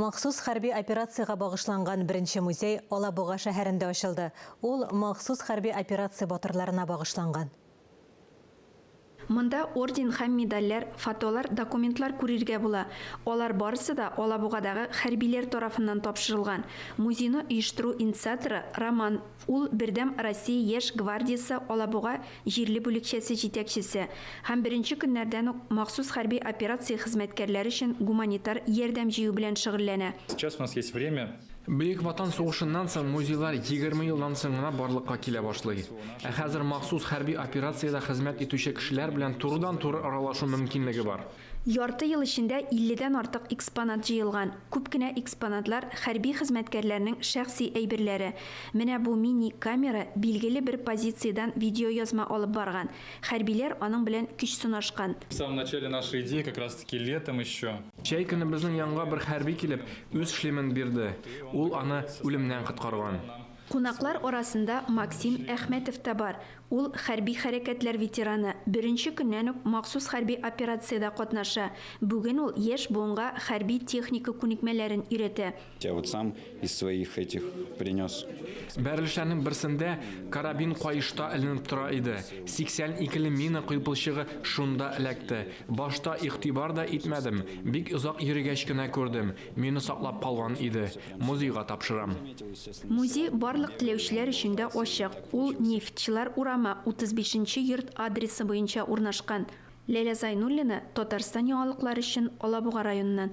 Махсус хәрби операцияга багышланган беренче музей Алабуга шәһәрендә ачылды. Ул махсус хәрби операция батырларына багышланган. Монда орден һәм медальләр, фотолар, документлар күрергә була. Алар барысы да Алабугадагы хәрбиләр тарафыннан тапшырылган. Музейны оештыру инициаторы Роман. Ул Бердәм Россия яшь гвардиясе Алабуга җирле бүлекчәсе җитәкчесе һәм беренче көннәрдән үк махсус хәрби операция хезмәткәрләре өчен гуманитар ярдәм җыю белән шөгыльләнә. Сейчас у нас есть время. Бөек Ватан сугышыннан соң музейлар 20 елдан соң гына барлыкка килә башлый. Ә хәзер махсус хәрби операциядә хезмәт итүче кешеләр белән турыдан-туры аралашу мөмкинлеге бар. Ярты ел эчендә 50дән артык экспонат җыелган. Күп кенә экспонатлар хәрби хезмәткәрләрнең шәхси әйберләре. Менә бу мини камера билгеле бер позициядән видеоязма алып барган. Хәрбиләр аның белән көч сынашкан. В самом начале нашей идеи, как раз таки летом еще. Чәй көне безнең янга бер хәрби килеп, үз шлемен бирде. Ул аны үлемнән коткарган. Кунаклар арасында Максим Әхмәтов та бар. Ул хәрби хәрәкәтләр ветераны. Беренче көннән үк махсус хәрби операциядә катнаша. Бүген ул яшь буынга хәрби техника күнекмәләрен өйрәтә. Я вот сам из своих этих принес. Бәрелешләрнең берсендә карабин каешта эленеп тора иде. 82-ле мина кыйпылчыгы шунда эләкте. Башта игътибар да итмәдем. Бик озак йөргәч кенә күрдем. Мине саклап калган иде. Музейга тапшырам. Музей барлык теләүчеләр өчен дә ачык. Ул Нефтчылар урамы 35-нче йорт адресы буенча урнашкан. Ләйлә Зайнуллина, Татарстан яңалыклары өчен Алабуга районыннан.